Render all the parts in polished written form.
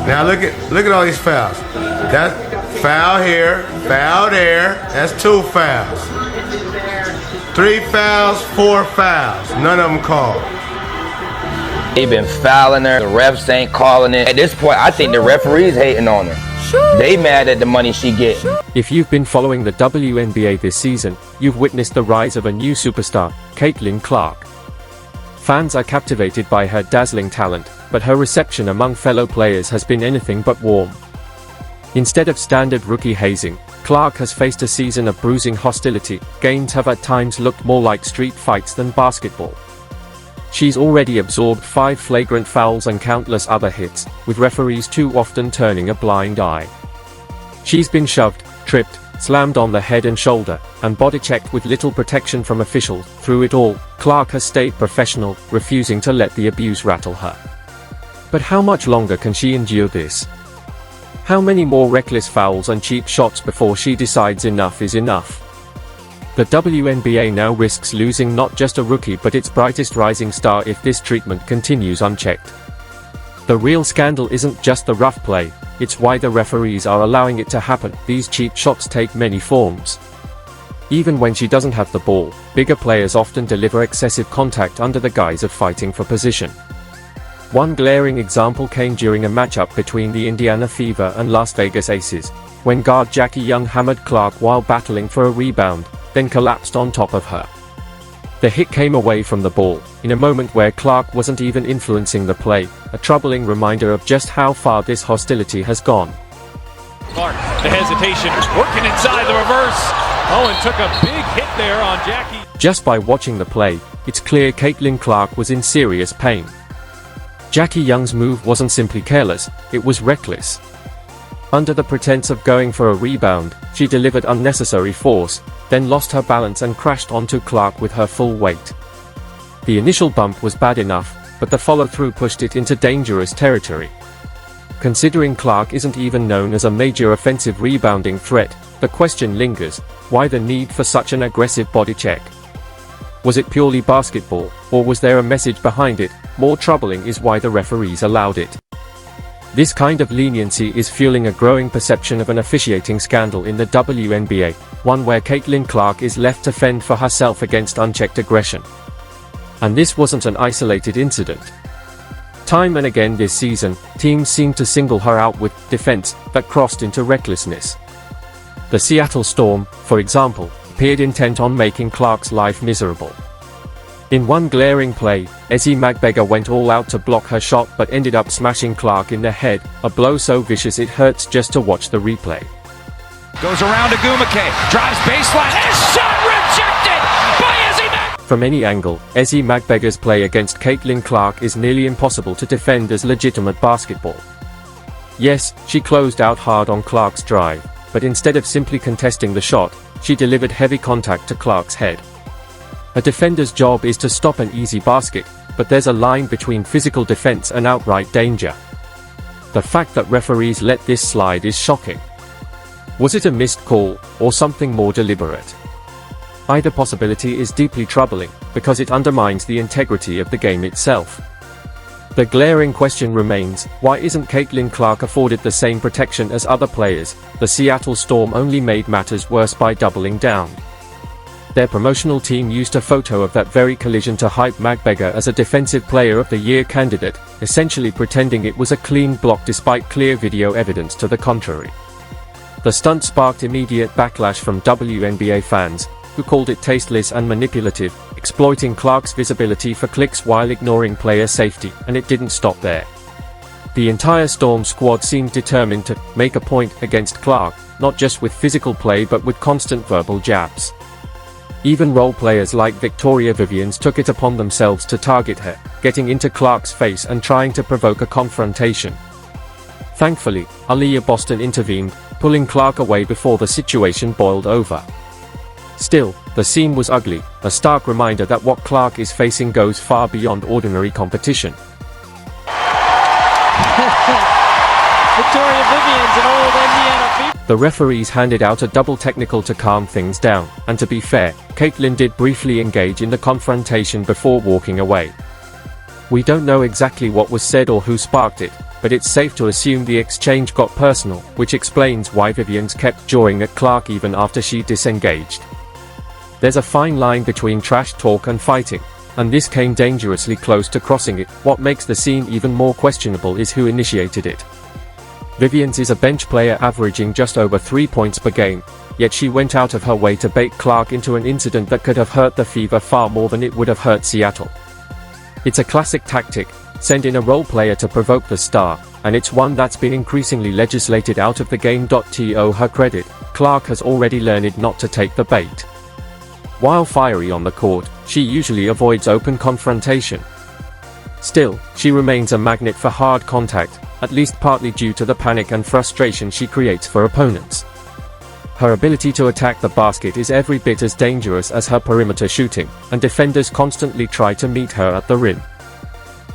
Now look at all these fouls. That foul here, foul there. That's 2 fouls. 3 fouls, 4 fouls. None of them called. They been fouling her. The refs ain't calling it. At this point, I think the referee's hating on her. They mad at the money she get. If you've been following the WNBA this season, you've witnessed the rise of a new superstar, Caitlin Clark. Fans are captivated by her dazzling talent, but her reception among fellow players has been anything but warm. Instead of standard rookie hazing, Clark has faced a season of bruising hostility. Games have at times looked more like street fights than basketball. She's already absorbed 5 flagrant fouls and countless other hits, with referees too often turning a blind eye. She's been shoved, tripped, slammed on the head and shoulder, and body-checked with little protection from officials. Through it all, Clark has stayed professional, refusing to let the abuse rattle her. But how much longer can she endure this? How many more reckless fouls and cheap shots before she decides enough is enough? The WNBA now risks losing not just a rookie but its brightest rising star if this treatment continues unchecked. The real scandal isn't just the rough play, it's why the referees are allowing it to happen. These cheap shots take many forms. Even when she doesn't have the ball, bigger players often deliver excessive contact under the guise of fighting for position. One glaring example came during a matchup between the Indiana Fever and Las Vegas Aces, when guard Jackie Young hammered Clark while battling for a rebound, then collapsed on top of her. The hit came away from the ball, in a moment where Clark wasn't even influencing the play, a troubling reminder of just how far this hostility has gone. Clark, the hesitation, working inside the reverse. Owen took a big hit there on Jackie. Just by watching the play, it's clear Caitlin Clark was in serious pain. Jackie Young's move wasn't simply careless, it was reckless. Under the pretense of going for a rebound, she delivered unnecessary force, then lost her balance and crashed onto Clark with her full weight. The initial bump was bad enough, but the follow-through pushed it into dangerous territory. Considering Clark isn't even known as a major offensive rebounding threat, the question lingers, why the need for such an aggressive body check? Was it purely basketball, or was there a message behind it? More troubling is why the referees allowed it. This kind of leniency is fueling a growing perception of an officiating scandal in the WNBA, one where Caitlin Clark is left to fend for herself against unchecked aggression. And this wasn't an isolated incident. Time and again this season, teams seem to single her out with defense that crossed into recklessness. The Seattle Storm, for example, appeared intent on making Clark's life miserable. In one glaring play, Ezi Magbega went all out to block her shot but ended up smashing Clark in the head, a blow so vicious it hurts just to watch the replay. Goes around to Gumake, drives baseline, and shot rejected by Ezi Magbega. From any angle, Ezi Magbega's play against Caitlin Clark is nearly impossible to defend as legitimate basketball. Yes, she closed out hard on Clark's drive, but instead of simply contesting the shot, she delivered heavy contact to Clark's head. A defender's job is to stop an easy basket, but there's a line between physical defense and outright danger. The fact that referees let this slide is shocking. Was it a missed call, or something more deliberate? Either possibility is deeply troubling, because it undermines the integrity of the game itself. The glaring question remains, why isn't Caitlin Clark afforded the same protection as other players? The Seattle Storm only made matters worse by doubling down. Their promotional team used a photo of that very collision to hype Magbega as a Defensive Player of the Year candidate, essentially pretending it was a clean block despite clear video evidence to the contrary. The stunt sparked immediate backlash from WNBA fans, who called it tasteless and manipulative, exploiting Clark's visibility for clicks while ignoring player safety, and it didn't stop there. The entire Storm squad seemed determined to make a point against Clark, not just with physical play but with constant verbal jabs. Even role players like Victoria Vivians took it upon themselves to target her, getting into Clark's face and trying to provoke a confrontation. Thankfully, Aaliyah Boston intervened, pulling Clark away before the situation boiled over. Still, the scene was ugly, a stark reminder that what Clark is facing goes far beyond ordinary competition. Victoria Vivians, an old Indiana Fever. The referees handed out a double technical to calm things down, and to be fair, Caitlin did briefly engage in the confrontation before walking away. We don't know exactly what was said or who sparked it, but it's safe to assume the exchange got personal, which explains why Vivians kept jawing at Clark even after she disengaged. There's a fine line between trash talk and fighting, and this came dangerously close to crossing it. What makes the scene even more questionable is who initiated it. Vivians is a bench player averaging just over 3 points per game, yet she went out of her way to bait Clark into an incident that could have hurt the Fever far more than it would have hurt Seattle. It's a classic tactic, send in a role player to provoke the star, and it's one that's been increasingly legislated out of the game. To her credit, Clark has already learned not to take the bait. While fiery on the court, she usually avoids open confrontation. Still, she remains a magnet for hard contact, at least partly due to the panic and frustration she creates for opponents. Her ability to attack the basket is every bit as dangerous as her perimeter shooting, and defenders constantly try to meet her at the rim.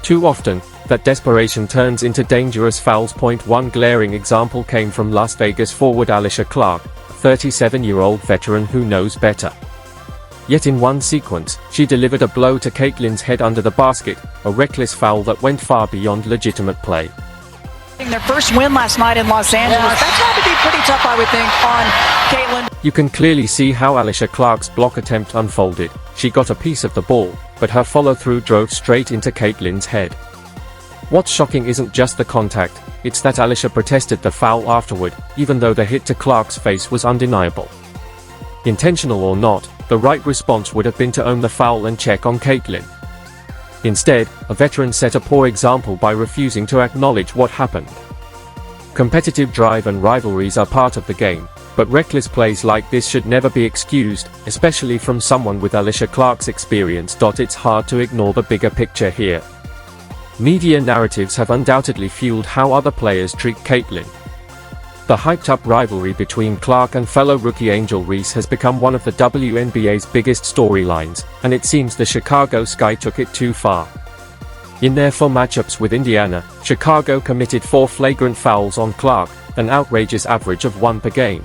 Too often, that desperation turns into dangerous fouls. One glaring example came from Las Vegas forward Alicia Clark, a 37-year-old veteran who knows better. Yet in one sequence, she delivered a blow to Caitlin's head under the basket, a reckless foul that went far beyond legitimate play. Their first win last night in Los Angeles. That's got to be pretty tough, I would think, on Caitlin. You can clearly see how Alicia Clark's block attempt unfolded. She got a piece of the ball, but her follow-through drove straight into Caitlin's head. What's shocking isn't just the contact, it's that Alicia protested the foul afterward, even though the hit to Clark's face was undeniable. Intentional or not, the right response would have been to own the foul and check on Caitlin. Instead, a veteran set a poor example by refusing to acknowledge what happened. Competitive drive and rivalries are part of the game, but reckless plays like this should never be excused, especially from someone with Alicia Clark's experience. It's hard to ignore the bigger picture here. Media narratives have undoubtedly fueled how other players treat Caitlin. The hyped-up rivalry between Clark and fellow rookie Angel Reese has become one of the WNBA's biggest storylines, and it seems the Chicago Sky took it too far. In their 4 matchups with Indiana, Chicago committed 4 flagrant fouls on Clark, an outrageous average of 1 per game.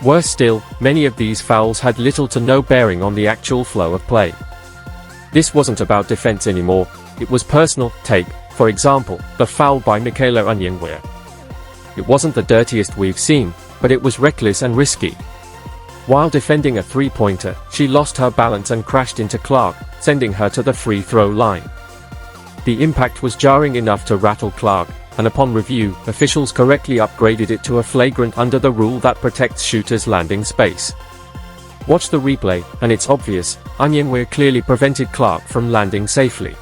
Worse still, many of these fouls had little to no bearing on the actual flow of play. This wasn't about defense anymore, it was personal. Take, for example, the foul by Michaela Onyenwere. It wasn't the dirtiest we've seen, but it was reckless and risky. While defending a three-pointer, she lost her balance and crashed into Clark, sending her to the free throw line. The impact was jarring enough to rattle Clark, and upon review, officials correctly upgraded it to a flagrant under the rule that protects shooters' landing space. Watch the replay, and it's obvious, Onyenwere clearly prevented Clark from landing safely.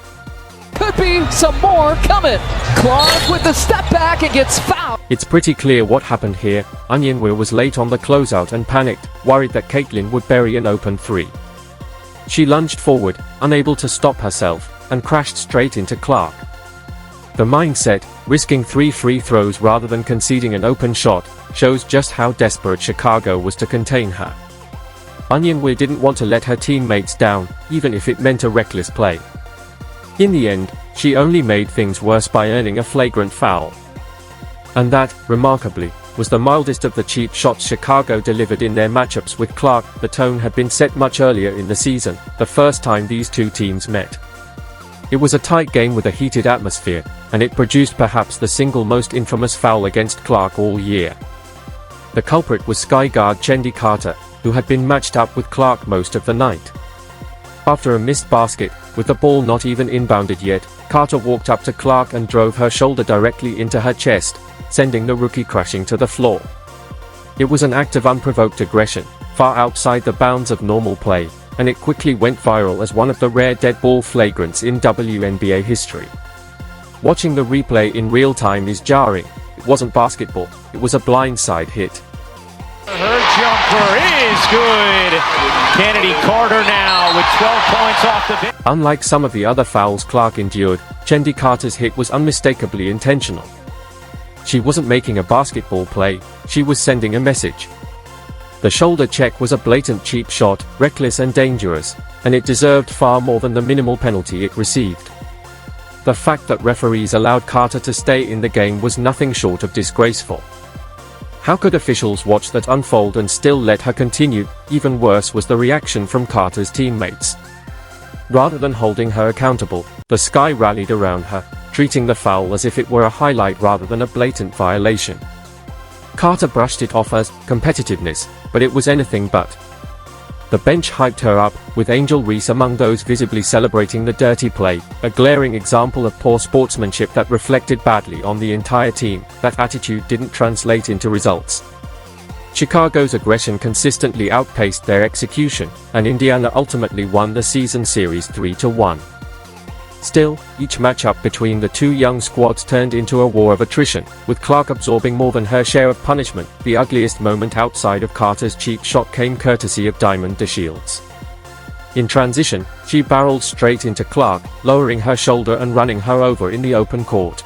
Could be some more coming. Clark with the step back and gets fouled. It's pretty clear what happened here. Onyenwere was late on the closeout and panicked, worried that Caitlin would bury an open 3. She lunged forward, unable to stop herself, and crashed straight into Clark. The mindset, risking 3 free throws rather than conceding an open shot, shows just how desperate Chicago was to contain her. Onyenwere didn't want to let her teammates down, even if it meant a reckless play. In the end, she only made things worse by earning a flagrant foul. And that, remarkably, was the mildest of the cheap shots Chicago delivered in their matchups with Clark. The tone had been set much earlier in the season, the first time these two teams met. It was a tight game with a heated atmosphere, and it produced perhaps the single most infamous foul against Clark all year. The culprit was Sky guard Chendi Carter, who had been matched up with Clark most of the night. After a missed basket, with the ball not even inbounded yet, Carter walked up to Clark and drove her shoulder directly into her chest, sending the rookie crashing to the floor. It was an act of unprovoked aggression, far outside the bounds of normal play, and it quickly went viral as one of the rare dead ball flagrants in WNBA history. Watching the replay in real time is jarring. It wasn't basketball, it was a blindside hit. Her jumper is good. Kennedy Carter now with 12 points off the bench. Unlike some of the other fouls Clark endured, Chendi Carter's hit was unmistakably intentional. She wasn't making a basketball play, she was sending a message. The shoulder check was a blatant cheap shot, reckless and dangerous, and it deserved far more than the minimal penalty it received. The fact that referees allowed Carter to stay in the game was nothing short of disgraceful. How could officials watch that unfold and still let her continue? Even worse was the reaction from Carter's teammates. Rather than holding her accountable, the Sky rallied around her, treating the foul as if it were a highlight rather than a blatant violation. Carter brushed it off as competitiveness, but it was anything but. The bench hyped her up, with Angel Reese among those visibly celebrating the dirty play, a glaring example of poor sportsmanship that reflected badly on the entire team. That attitude didn't translate into results. Chicago's aggression consistently outpaced their execution, and Indiana ultimately won the season series 3-1. Still, each matchup between the two young squads turned into a war of attrition, with Clark absorbing more than her share of punishment. The ugliest moment outside of Carter's cheap shot came courtesy of Diamond DeShields. In transition, she barreled straight into Clark, lowering her shoulder and running her over in the open court.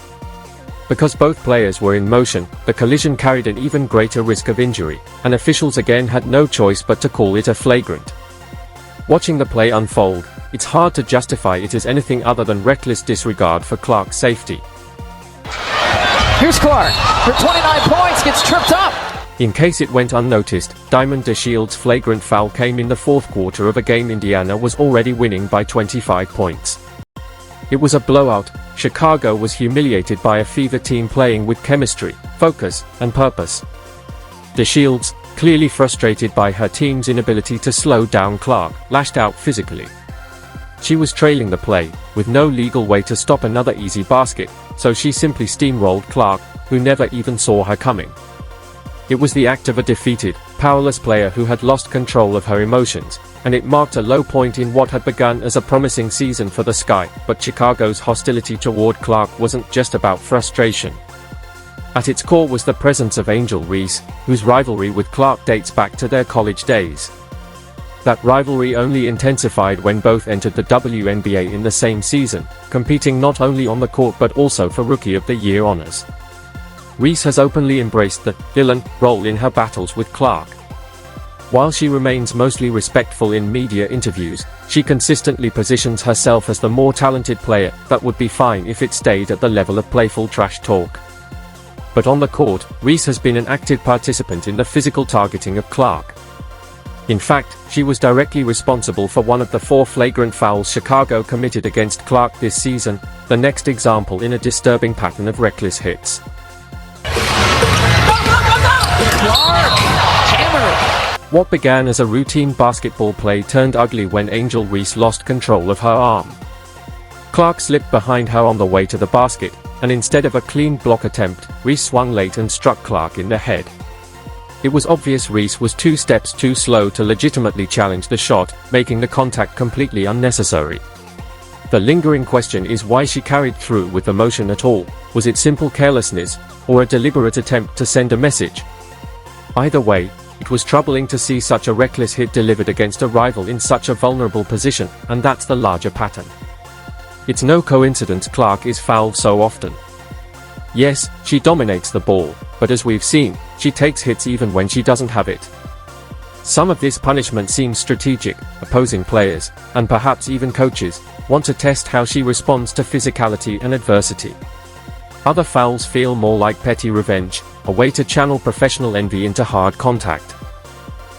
Because both players were in motion, the collision carried an even greater risk of injury, and officials again had no choice but to call it a flagrant. Watching the play unfold, it's hard to justify it as anything other than reckless disregard for Clark's safety. Here's Clark. For 29 points, gets tripped up. In case it went unnoticed, Diamond DeShields' flagrant foul came in the fourth quarter of a game Indiana was already winning by 25 points. It was a blowout. Chicago was humiliated by a Fever team playing with chemistry, focus, and purpose. DeShields, clearly frustrated by her team's inability to slow down Clark, lashed out physically. She was trailing the play, with no legal way to stop another easy basket, so she simply steamrolled Clark, who never even saw her coming. It was the act of a defeated, powerless player who had lost control of her emotions, and it marked a low point in what had begun as a promising season for the Sky. But Chicago's hostility toward Clark wasn't just about frustration. At its core was the presence of Angel Reese, whose rivalry with Clark dates back to their college days. That rivalry only intensified when both entered the WNBA in the same season, competing not only on the court but also for Rookie of the Year honors. Reese has openly embraced the villain role in her battles with Clark. While she remains mostly respectful in media interviews, she consistently positions herself as the more talented player that would be fine if it stayed at the level of playful trash talk. But on the court, Reese has been an active participant in the physical targeting of Clark. In fact, she was directly responsible for one of the 4 flagrant fouls Chicago committed against Clark this season, the next example in a disturbing pattern of reckless hits. What began as a routine basketball play turned ugly when Angel Reese lost control of her arm. Clark slipped behind her on the way to the basket, and instead of a clean block attempt, Reese swung late and struck Clark in the head. It was obvious Reese was 2 steps too slow to legitimately challenge the shot, making the contact completely unnecessary. The lingering question is why she carried through with the motion at all. Was it simple carelessness, or a deliberate attempt to send a message? Either way, it was troubling to see such a reckless hit delivered against a rival in such a vulnerable position, and that's the larger pattern. It's no coincidence Clark is fouled so often. Yes, she dominates the ball, but as we've seen, she takes hits even when she doesn't have it. Some of this punishment seems strategic. Opposing players, and perhaps even coaches, want to test how she responds to physicality and adversity. Other fouls feel more like petty revenge, a way to channel professional envy into hard contact.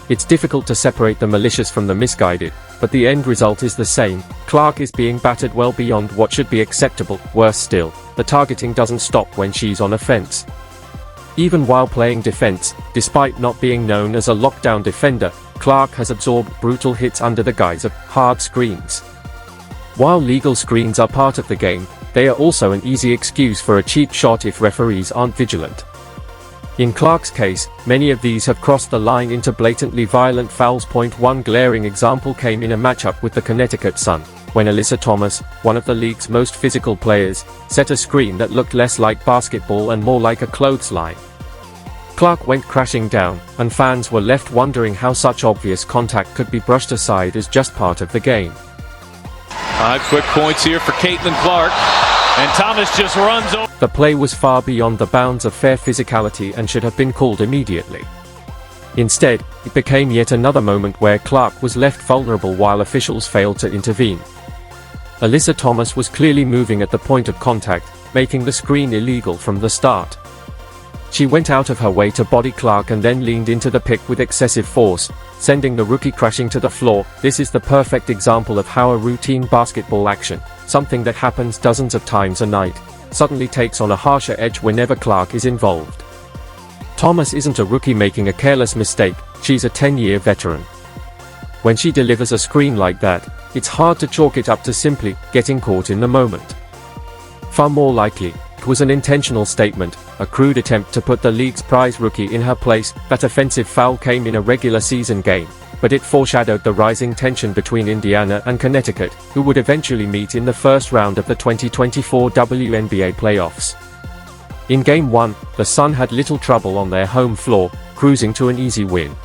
It's difficult to separate the malicious from the misguided, but the end result is the same. Clark is being battered well beyond what should be acceptable. Worse still, the targeting doesn't stop when she's on offense. Even while playing defense, despite not being known as a lockdown defender, Clark has absorbed brutal hits under the guise of hard screens. While legal screens are part of the game, they are also an easy excuse for a cheap shot if referees aren't vigilant. In Clark's case, many of these have crossed the line into blatantly violent fouls. One glaring example came in a matchup with the Connecticut Sun, when Alyssa Thomas, one of the league's most physical players, set a screen that looked less like basketball and more like a clothesline. Clark went crashing down, and fans were left wondering how such obvious contact could be brushed aside as just part of the game. 5 quick points here for Caitlin Clark, and Thomas just runs over. The play was far beyond the bounds of fair physicality and should have been called immediately. Instead, it became yet another moment where Clark was left vulnerable while officials failed to intervene. Alyssa Thomas was clearly moving at the point of contact, making the screen illegal from the start. She went out of her way to body Clark and then leaned into the pick with excessive force, sending the rookie crashing to the floor. This is the perfect example of how a routine basketball action, something that happens dozens of times a night, suddenly takes on a harsher edge whenever Clark is involved. Thomas isn't a rookie making a careless mistake, she's a 10-year veteran. When she delivers a screen like that, it's hard to chalk it up to simply getting caught in the moment. Far more likely, it was an intentional statement, a crude attempt to put the league's prize rookie in her place. That offensive foul came in a regular season game, but it foreshadowed the rising tension between Indiana and Connecticut, who would eventually meet in the first round of the 2024 WNBA playoffs. In Game 1, the Sun had little trouble on their home floor, cruising to an easy win.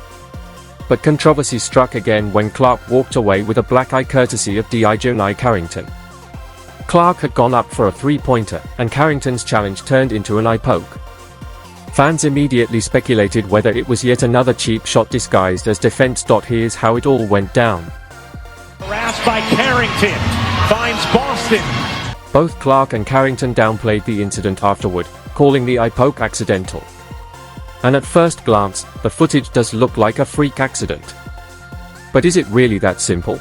But controversy struck again when Clark walked away with a black eye courtesy of Dijonai Carrington. Clark had gone up for a three-pointer, and Carrington's challenge turned into an eye poke. Fans immediately speculated whether it was yet another cheap shot disguised as defense. Here's how it all went down. Harassed by Carrington, finds Boston. Both Clark and Carrington downplayed the incident afterward, calling the eye poke accidental. And at first glance, the footage does look like a freak accident. But is it really that simple?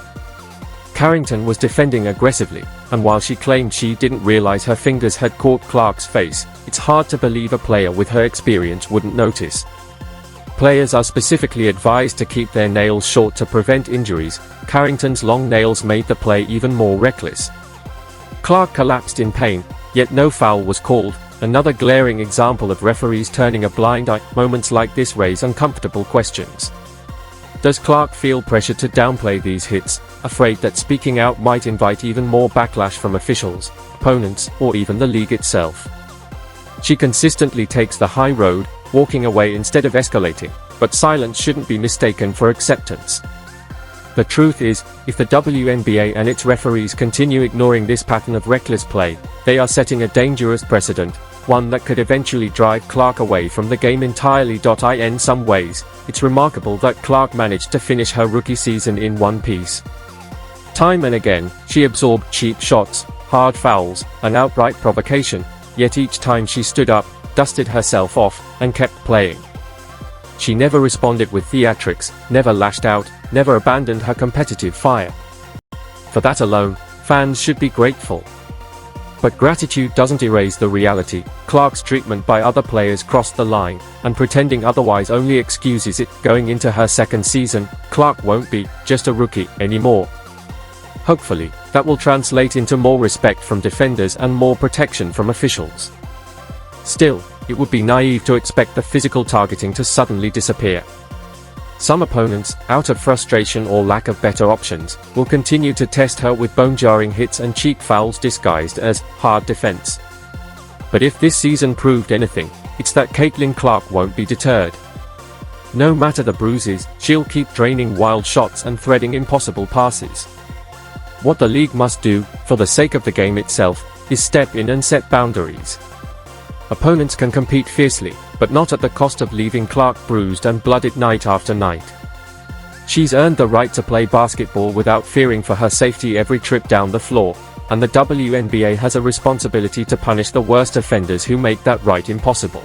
Carrington was defending aggressively, and while she claimed she didn't realize her fingers had caught Clark's face, it's hard to believe a player with her experience wouldn't notice. Players are specifically advised to keep their nails short to prevent injuries. Carrington's long nails made the play even more reckless. Clark collapsed in pain, yet no foul was called, another glaring example of referees turning a blind eye. Moments like this raise uncomfortable questions. Does Clark feel pressure to downplay these hits, afraid that speaking out might invite even more backlash from officials, opponents, or even the league itself? She consistently takes the high road, walking away instead of escalating, but silence shouldn't be mistaken for acceptance. The truth is, if the WNBA and its referees continue ignoring this pattern of reckless play, they are setting a dangerous precedent, one that could eventually drive Clark away from the game entirely. In some ways, it's remarkable that Clark managed to finish her rookie season in one piece. Time and again, she absorbed cheap shots, hard fouls, and outright provocation, yet each time she stood up, dusted herself off, and kept playing. She never responded with theatrics, never lashed out, never abandoned her competitive fire. For that alone, fans should be grateful. But gratitude doesn't erase the reality. Clark's treatment by other players crossed the line, and pretending otherwise only excuses it. Going into her second season, Clark won't be just a rookie anymore. Hopefully, that will translate into more respect from defenders and more protection from officials. Still, it would be naive to expect the physical targeting to suddenly disappear. Some opponents, out of frustration or lack of better options, will continue to test her with bone-jarring hits and cheap fouls disguised as hard defense. But if this season proved anything, it's that Caitlin Clark won't be deterred. No matter the bruises, she'll keep draining wild shots and threading impossible passes. What the league must do, for the sake of the game itself, is step in and set boundaries. Opponents can compete fiercely, but not at the cost of leaving Clark bruised and blooded night after night. She's earned the right to play basketball without fearing for her safety every trip down the floor, and the WNBA has a responsibility to punish the worst offenders who make that right impossible.